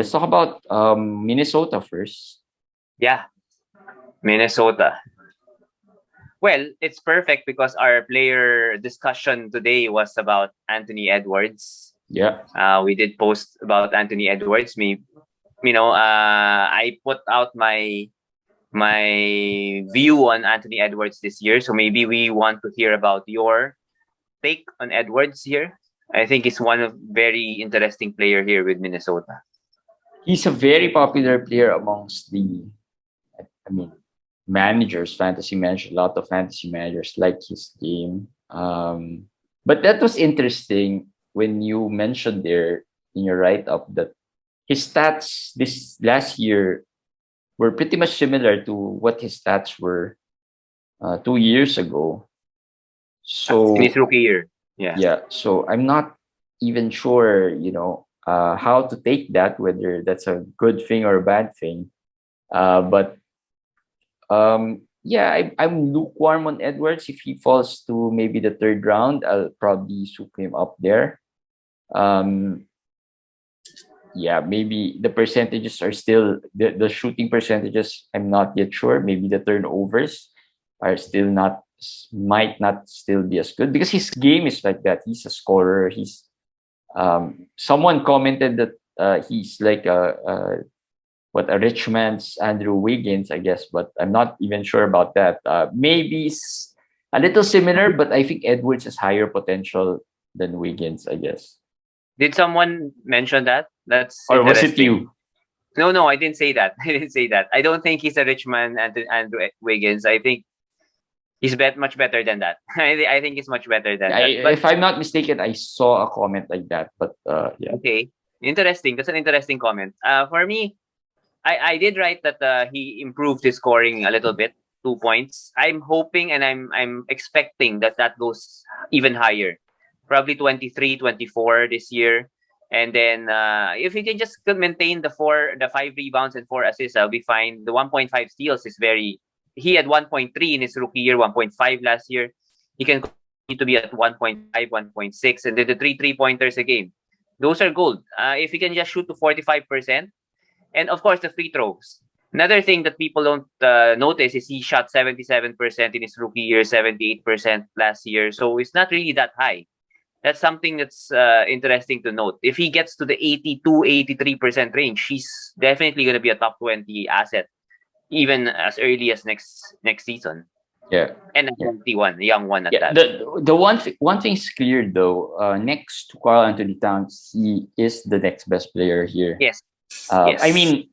let's talk about Minnesota first. Yeah, Minnesota. Well, it's perfect because our player discussion today was about Anthony Edwards. Yeah. We did post about Anthony Edwards. I put out my view on Anthony Edwards this year. So maybe we want to hear about your take on Edwards here. I think he's one of very interesting player here with Minnesota. He's a very popular player amongst I mean, managers, fantasy managers. A lot of fantasy managers like his game. But that was interesting when you mentioned there in your write-up that his stats this last year were pretty much similar to what his stats were 2 years ago. So in his rookie year. yeah, so I'm not even sure, how to take that, whether that's a good thing or a bad thing. But yeah, I'm lukewarm on Edwards. If he falls to maybe the third round, I'll probably swoop him up there. Um, yeah, maybe the percentages are still the shooting percentages. I'm not yet sure. Maybe the turnovers are still not might not still be as good because his game is like that. He's a scorer. He's someone commented that he's like a rich man's Andrew Wiggins, I guess, but I'm not even sure about that. Maybe it's a little similar, but I think Edwards has higher potential than Wiggins, I guess. Did someone mention that? That's Or was it interesting. you? No, I didn't say that. I didn't say that. I don't think he's a rich man, Andrew Wiggins. I think he's much better than that. I think he's much better than that. But If I'm not mistaken, I saw a comment like that. But yeah. okay, interesting. That's an interesting comment. For me, I did write that he improved his scoring a little bit, 2 points. I'm hoping and I'm expecting that goes even higher, probably 23, 24 this year. And then if he can just maintain the 5 rebounds and 4 assists, I'll be fine. The 1.5 steals is he had 1.3 in his rookie year, 1.5 last year. He can continue to be at 1.5, 1.6, and then the 3 3-pointers a game. Those are gold. If he can just shoot to 45%, and of course the free throws. Another thing that people don't notice is he shot 77% in his rookie year, 78% last year. So it's not really that high. That's something that's interesting to note. If he gets to the 82, 83% range, he's definitely going to be a top 20 asset, even as early as next season. Yeah. And a healthy one, a young one at that. The one thing is clear though. Next to Karl Anthony-Towns, he is the next best player here. Yes. Yes. I mean,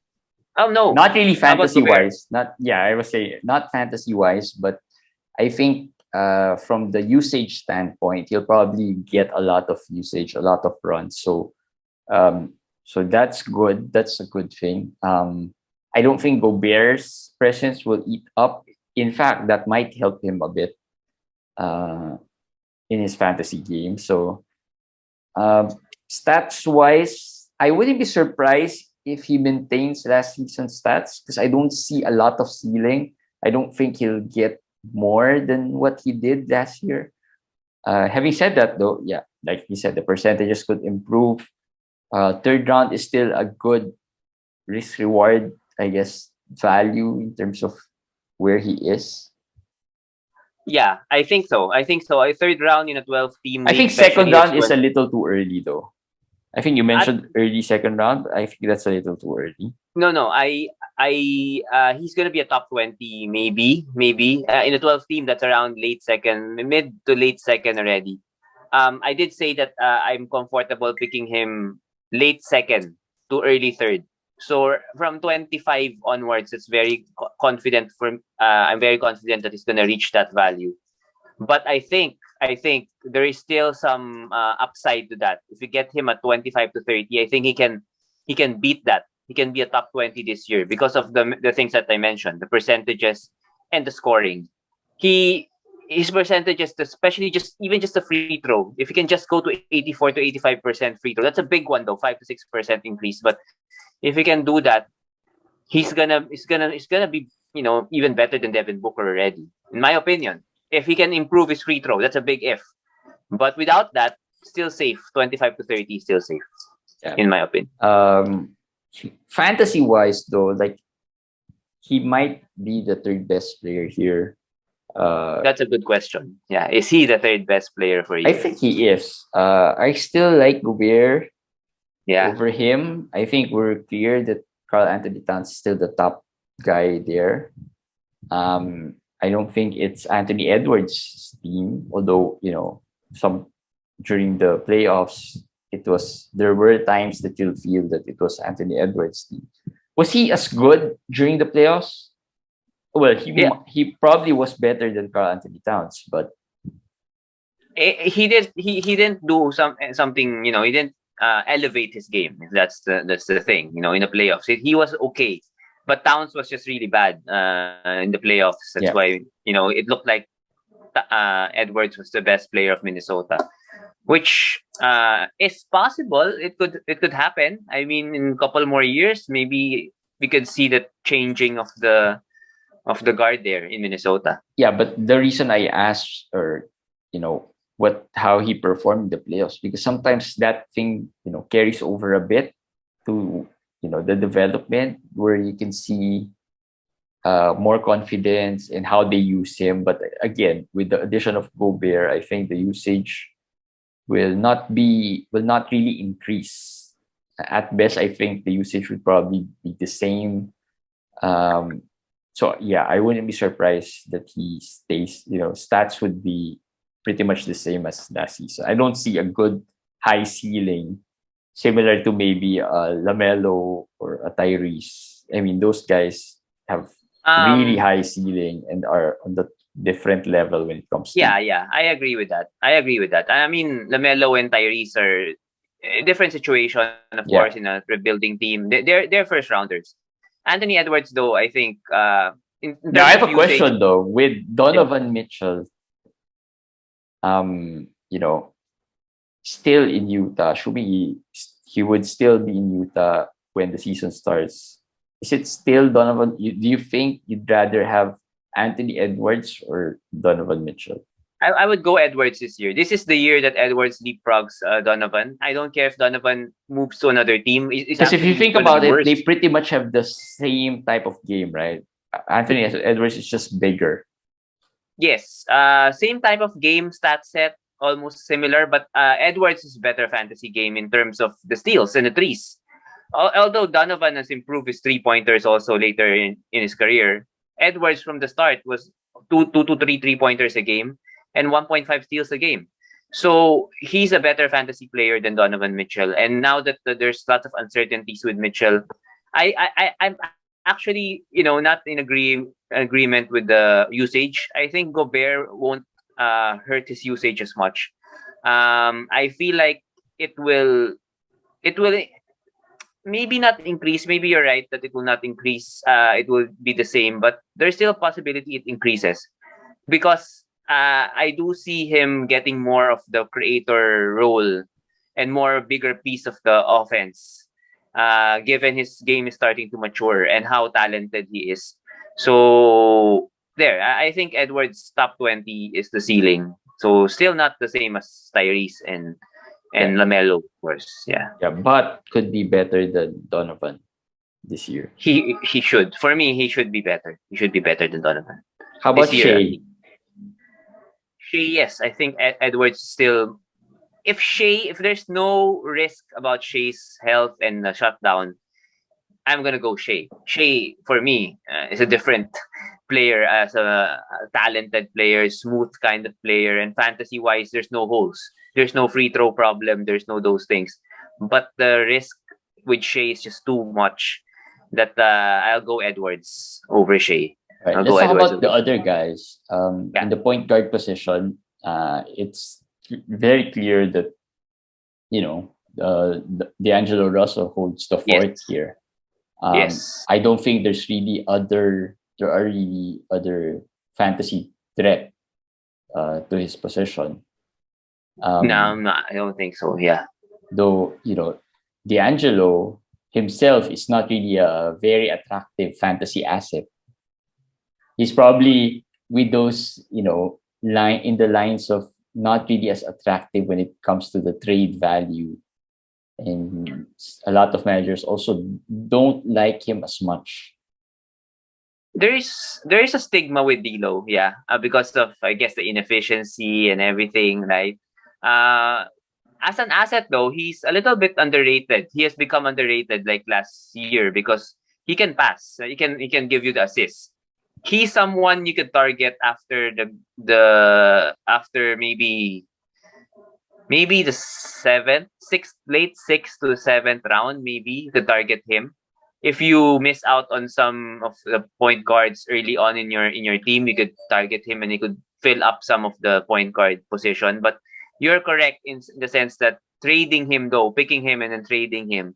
oh no, not really fantasy wise. I would say not fantasy wise, but I think from the usage standpoint, he'll probably get a lot of usage, a lot of runs. So that's good. That's a good thing. I don't think Gobert's presence will eat up. In fact, that might help him a bit in his fantasy game. So stats wise, I wouldn't be surprised if he maintains last season's stats because I don't see a lot of ceiling. I don't think he'll get more than what he did last year. Having said that, though, yeah, like you said, the percentages could improve. Third round is still a good risk reward, I guess, value in terms of where he is. Yeah, I think so. A third round in a 12 team. I think second round is a little too early, though. I think you mentioned early second round. I think that's a little too early. No. He's gonna be a top 20, maybe. In a 12 team, that's around late second, mid to late second already. I did say that I'm comfortable picking him late second to early third. So from 25 onwards, it's very confident. I'm very confident that he's gonna reach that value. But I think there is still some upside to that. If you get him at 25 to 30, I think he can beat that. He can be a top 20 this year because of the things that I mentioned, the percentages and the scoring. His percentages, especially just the free throw. If he can just go to 84 to 85% free throw, that's a big one though, 5 to 6% increase. But if he can do that, he's gonna be even better than Devin Booker already, in my opinion. If he can improve his free throw, that's a big if. But without that, still safe. 25 to 30, still safe, in my opinion. Fantasy wise, though, like he might be the third best player here. That's a good question. Yeah, is he the third best player for I you? think he is. I still like Gobert Yeah. over him. I think we're clear that Karl Anthony-Towns is still the top guy there. I don't think it's Anthony Edwards' team, although some during the playoffs, there were times that you'll feel that it was Anthony Edwards' team. Was he as good during the playoffs? Well, Yeah. he probably was better than Karl Anthony-Towns, but He didn't do something, he didn't elevate his game. That's the thing, in the playoffs. He was okay, but Towns was just really bad in the playoffs. That's yeah, why, it looked like Edwards was the best player of Minnesota, which is possible. It could happen. I mean, in a couple more years, maybe we could see the changing of the guard there in Minnesota. yeah. But the reason I asked, or how he performed in the playoffs, because sometimes that thing carries over a bit to the development, where you can see more confidence in how they use him. But again, with the addition of Gobert, I think the usage will not really increase. At best, I think the usage would probably be the same. Um, so yeah, I wouldn't be surprised that he stays. Stats would be pretty much the same as last season. I don't see a good high ceiling similar to maybe a Lamelo or a Tyrese. I mean, those guys have really Um, high ceiling and are on the different level when it comes to. yeah, I agree with that. I mean, Lamelo and Tyrese are a different situation, of course, Yeah. in a rebuilding team. They're first rounders. Anthony Edwards, though, I think in Now I terms have of a usage, question though. With yeah, Donovan Mitchell, um, you know, still in Utah, should he would still be in Utah when the season starts. Is it still Donovan? Do you think you'd rather have Anthony Edwards or Donovan Mitchell? I would go Edwards this year. This is the year that Edwards leapfrogs Donovan. I don't care if Donovan moves to another team. It's Because if you actually think going to be about it, they worse. pretty much have the same type of game, right? Anthony Edwards is just bigger. Yes, same type of game stat set, almost similar, but Edwards is better fantasy game in terms of the steals and the threes. Although Donovan has improved his 3 pointers also later in his career, Edwards from the start was two to three pointers a game and 1.5 steals a game. So he's a better fantasy player than Donovan Mitchell. And now that there's lots of uncertainties with Mitchell, I'm actually not in agreement with the usage. I think Gobert won't hurt his usage as much. I feel like it will maybe not increase. Maybe you're right that it will not increase. It will be the same, but there's still a possibility it increases because I do see him getting more of the creator role and more bigger piece of the offense, given his game is starting to mature and how talented he is. So there, I think Edwards top 20 is the ceiling. So still not the same as Tyrese and Yeah, Lamelo, of course. Yeah. yeah, but could be better than Donovan this year. He should. For me, he should be better. He should be better than Donovan How about this year at Shea? least. Shea, yes, I think Edwards still. If there's no risk about Shea's health and the shutdown, I'm gonna go Shea. Shea for me is a different player as a talented player, smooth kind of player, and fantasy wise, there's no holes, there's no free throw problem, there's no those things. But the risk with Shea is just too much. That I'll go Edwards over Shea. All right, I'll let's go talk Edwards about over the Shea. other guys. In Yeah. the point guard position, it's very clear that D'Angelo Russell holds the Yes. fort here. Yes. I don't think there are really other fantasy threat to his position. No, I don't think so. Yeah. Though D'Angelo himself is not really a very attractive fantasy asset. He's probably with those line in the lines of not really as attractive when it comes to the trade value and a lot of managers also don't like him as much. There is a stigma with D'Lo, yeah, because of, I guess, the inefficiency and everything, right? Uh, as an asset though, he's a little bit underrated. He has become underrated like last year because he can pass. He can give you the assist. He's someone you could target after the after maybe the late sixth to seventh round. Maybe you could target him. If you miss out on some of the point guards early on in your team, you could target him and he could fill up some of the point guard position. But you're correct in the sense that trading him though, picking him and then trading him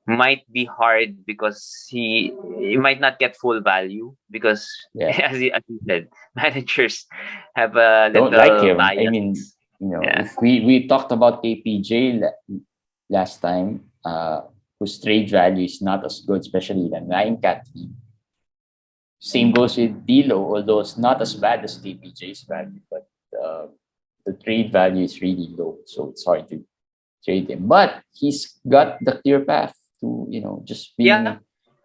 might be hard because he might not get full value because Yeah, as you said, managers have a don't like little him. I mean, bias. Yeah. if we talked about KPJ last time, whose trade value is not as good, especially the 9-cat team. Same goes with D'Lo, although it's not as bad as KPJ's value, but uh, the trade value is really low, so it's hard to trade him. But he's got the clear path to just Yeah. being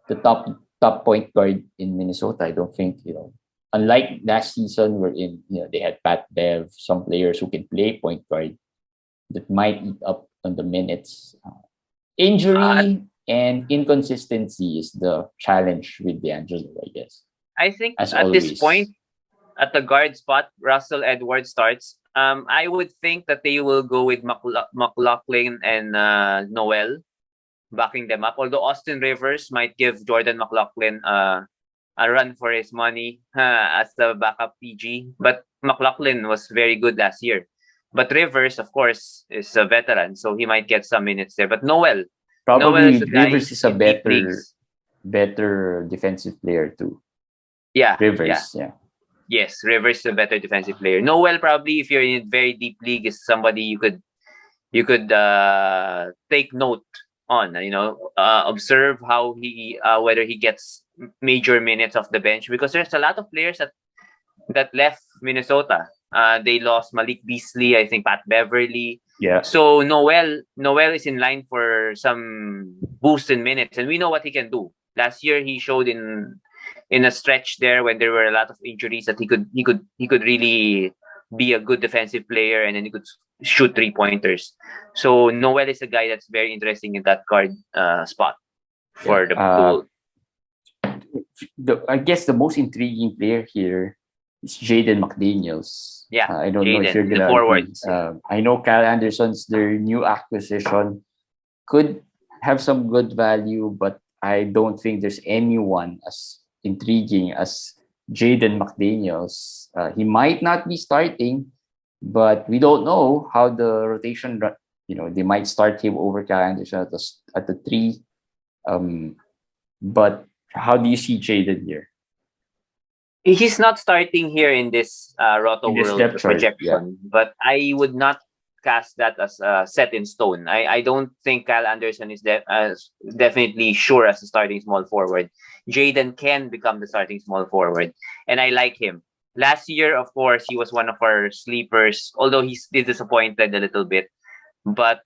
the top point guard in Minnesota. I don't think unlike last season wherein they had Pat Bev, some players who can play point guard that might eat up on the minutes. Uh, Injury and inconsistency is the challenge with D'Angelo, I guess, I think as at this always. point, at the guard spot, Russell Edwards starts. I would think that they will go with McLaughlin and Noel backing them up. Although Austin Rivers might give Jordan McLaughlin a run for his money as the backup PG. But McLaughlin was very good last year. But Rivers, of course, is a veteran, so he might get some minutes there. But Noel is Probably a guy Rivers is a in deep better leagues. better defensive player too. Yeah, yeah. Rivers, yeah. Yes, Rivers is a better defensive player. Noel probably, if you're in a very deep league, is somebody you could take note on. Observe how he whether he gets major minutes off the bench because there's a lot of players that left Minnesota. They lost Malik Beasley, I think Pat Beverly. Yeah. So Noel is in line for some boost in minutes, and we know what he can do. Last year he showed in a stretch there when there were a lot of injuries that he could really be a good defensive player, and then he could shoot 3-pointers. So Noel is a guy that's very interesting in that guard spot Yeah. for the Bulls. I guess the most intriguing player here is Jaden McDaniels. Yeah, I don't know if you're Jaden, the gonna agree. forwards. I know Kyle Anderson's their new acquisition could have some good value, but I don't think there's anyone as intriguing as Jaden McDaniels. He might not be starting, but we don't know how the rotation. They might start him over Kyle Anderson at the 3. But how do you see Jaden here He's not starting here in this Roto in this World depth chart? Yeah, projection, but I would not cast that as set in stone. I don't think Kyle Anderson is definitely sure as a starting small forward. Jaden can become the starting small forward, and I like him. Last year, of course, he was one of our sleepers, although he's still disappointed a little bit. But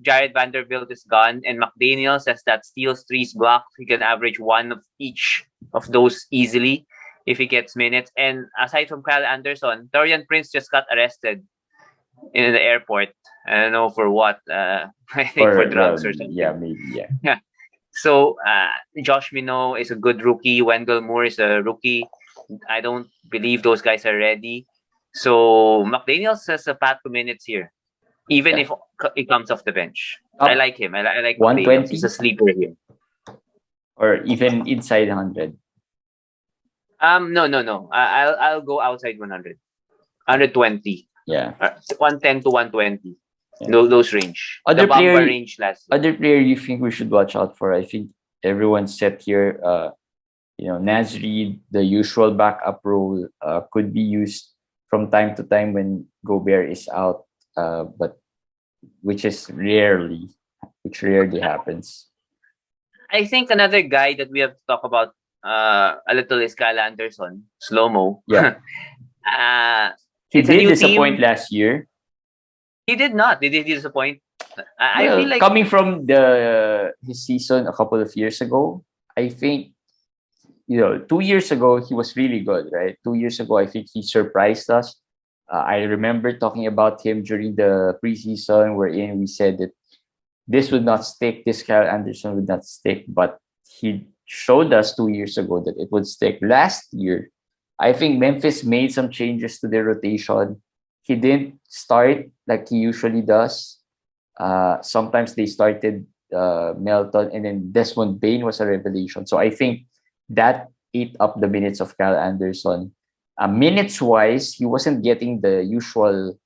Jared Vanderbilt is gone, and McDaniels has that steals, threes, blocks. He can average one of each of those easily if he gets minutes. And aside from Kyle Anderson, Torian Prince just got arrested in the airport. I don't know for what. I think for or drugs or yeah, something. maybe yeah. Yeah. So Josh Minot is a good rookie. Wendell Moore is a rookie. I don't believe those guys are ready. So McDaniels has a path to minutes here, even Yeah. if he comes off the bench. I Up like him. I like McDaniels. He's a 120 sleeper here. or even inside 100. No. I'll go outside 100. 120. Yeah. 110 to 120. Yeah. Those range. The Bamba range last year. Other player you think we should watch out for? I think everyone's set here. Naz Reid, the usual backup role, could be used from time to time when Gobert is out, but which rarely happens. I think another guy that we have to talk about a little is Kyle Anderson, slow-mo. Yeah. He It's a did new disappoint team. last year. He did not. Did he disappoint? I feel Well, like coming from the his season a couple of years ago, I think 2 years ago he was really good, right? 2 years ago, I think he surprised us. I remember talking about him during the preseason, wherein we said that this would not stick. This Kyle Anderson would not stick, but he showed us 2 years ago that it would stick. Last year, I think Memphis made some changes to their rotation. He didn't start like he usually does. Sometimes they started Melton, and then Desmond Bain was a revelation. So I think that ate up the minutes of Kyle Anderson. Minutes wise, he wasn't getting the usual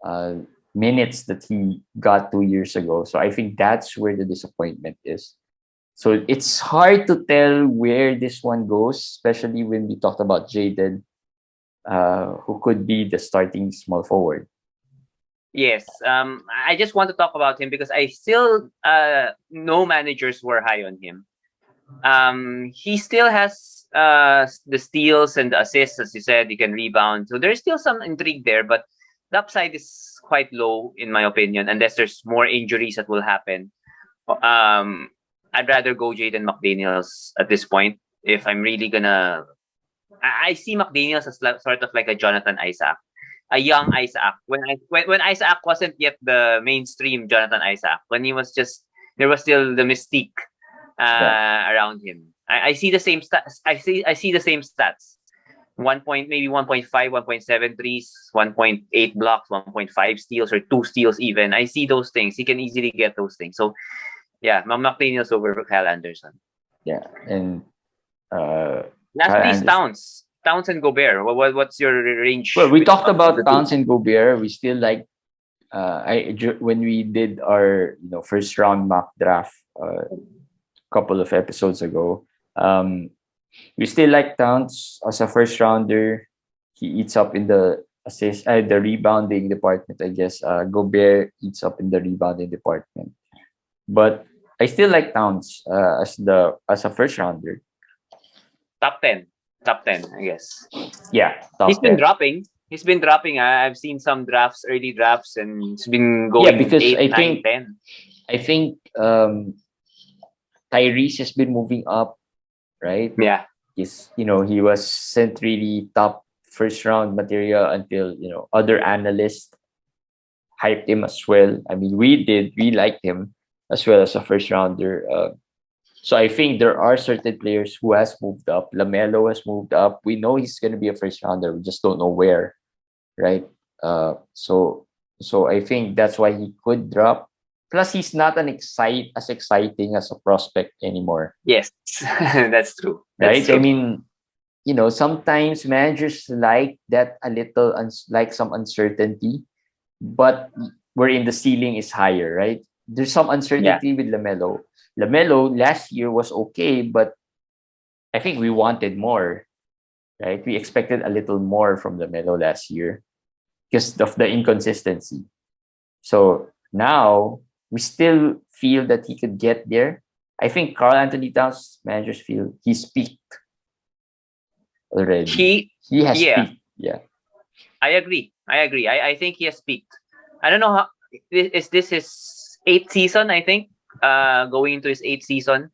uh, minutes that he got 2 years ago. So I think that's where the disappointment is. So it's hard to tell where this one goes, especially when we talked about Jaden, who could be the starting small forward. yes. I just want to talk about him because I still no managers were high on him. He still has the steals and the assists, as you said. He can rebound, so there's still some intrigue there, but the upside is quite low in my opinion, unless there's more injuries that will happen. Um, I'd rather go Jaden McDaniels at this point if I'm really gonna. I see McDaniels as sort of like a Jonathan Isaac, a young Isaac. When Isaac wasn't yet the mainstream Jonathan Isaac, when he was just there was still the mystique Yeah. around him. I see the same stats. I see the same stats. 1 point, maybe 1.5, 1.7 threes, 1.8 blocks, 1.5 steals, or 2 steals even. I see those things. He can easily get those things. So yeah, McDaniels over Kyle Anderson. Yeah. And uh, Kyle Lastly, is Anderson. Towns and Gobert. What's your Well, range we talked of the about two? Towns and Gobert. We still like when we did our first round mock draft couple of episodes ago. Um, we still like Towns as a first rounder. He eats up in the the rebounding department, I guess. Gobert eats up in the rebounding department, but I still like Towns as a first rounder. Top 10. Top 10, I guess. Yeah, He's top been 10. dropping. He's been dropping. I've seen some drafts, early drafts, and it's been Yeah, going because 8, I 9, think 10. I think Tyrese has been moving up, right? Yeah. He wasn't really top first round material until other analysts hyped him as well. I mean, we liked him as well as a first rounder. So I think there are certain players who has moved up. Lamelo has moved up. We know he's going to be a first rounder. We just don't know where, right? So I think that's why he could drop. Plus, he's not as exciting as a prospect anymore, Yes. That's true. That's right? I true. mean, sometimes managers like that a little, like some uncertainty, but wherein the ceiling is higher, right? There's some Yeah. uncertainty with Lamelo. Lamelo last year was okay, but I think we wanted more, right? We expected a little more from Lamelo last year because of the inconsistency. So now we still feel that he could get there. I think Karl Anthony-Towns managers feel he's peaked already. He, He has yeah, peaked. Yeah. I agree. I think he has peaked. I don't know how, is this his eighth season, I think, going into his eighth season.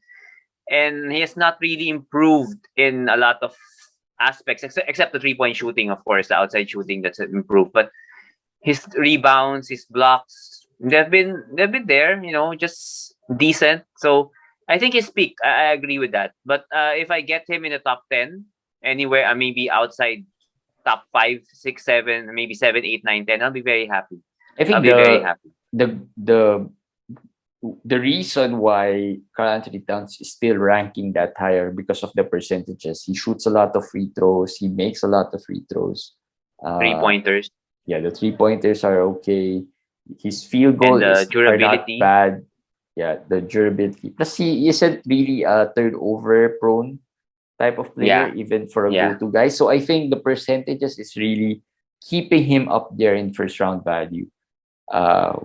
And he has not really improved in a lot of aspects, except the 3-point shooting, of course, the outside shooting that's improved. But his rebounds, his blocks, they've been there, just decent. So I think he's peaked. I agree with that. But if I get him in the top 10, anywhere, maybe outside top 5, 6, 7, maybe 7, 8, 9, 10, I'll be very happy. I I'll think be very happy. the reason why Karl Anthony Towns is still ranking that higher because of the percentages. He shoots a lot of free throws. He makes a lot of free throws. Three Uh, pointers yeah, the 3 pointers are okay. His field goal and is are not durability. bad. Yeah, the durability. Plus, he isn't really a turnover prone type of player, Yeah, even for a yeah. go-to guy. So I think the percentages is really keeping him up there in first round value.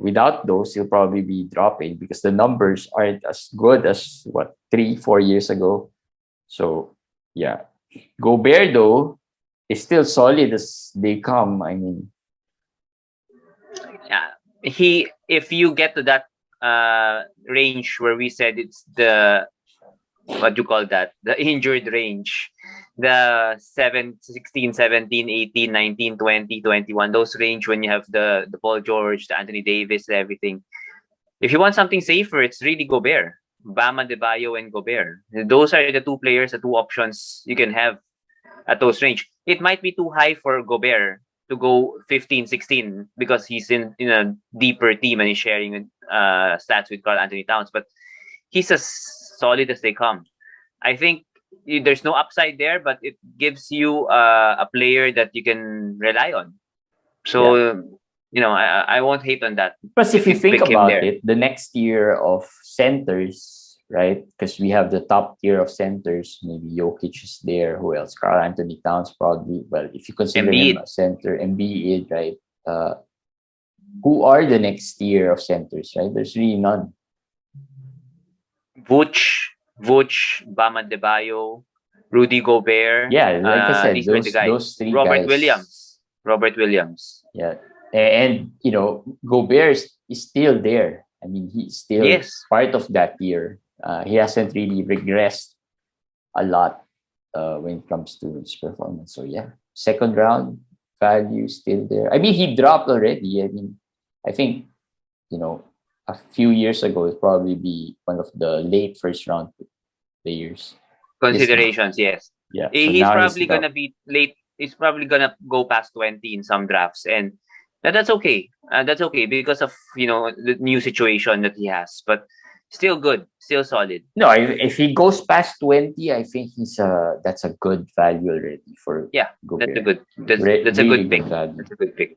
Without those, he'll probably be dropping because the numbers aren't as good as 3, 4 years ago. So yeah, Gobert though is still solid as they come. I mean, Yeah, he if you get to that range where we said it's the, what do you call that, the injured range, the 16, 17, 18, 19, 20, 21, those range when you have the Paul George, the Anthony Davis, everything. If you want something safer, it's really Gobert, Bam Adebayo and Gobert. Those are the two players, the two options you can have at those range. It might be too high for Gobert to go 15, 16 because he's in a deeper team and he's sharing stats with Karl Anthony-Towns, but he's as solid as they come. I think there's no upside there, but it gives you a player that you can rely on. So, I won't hate on that. Plus, if you think pick him about there. it, the next tier of centers, right? Because we have the top tier of centers. Maybe Jokic is there. Who else? Karl Anthony-Towns probably. Well, if you consider him Embiid. a center, Embiid, right? Who are the next tier of centers, right? There's really none. Vooch, Bam Adebayo, Rudy Gobert. Yeah, like I said, these were the guys. those three Robert guys. Williams. Yeah, and Gobert is still there. I mean, he's still part of that tier. He hasn't really regressed a lot when it comes to his performance. So yeah, second round value still there. I mean, he dropped already. I mean, I think a few years ago it'd probably be one of the late first round players. Considerations, yes. Yeah, so he's probably gonna be late. He's probably gonna go past 20 in some drafts, and that's okay. That's okay because of the new situation that he has. But still good, still solid. No, if he goes past 20, I think that's a good value already for Gobert. That's a good pick. Value. That's a good pick.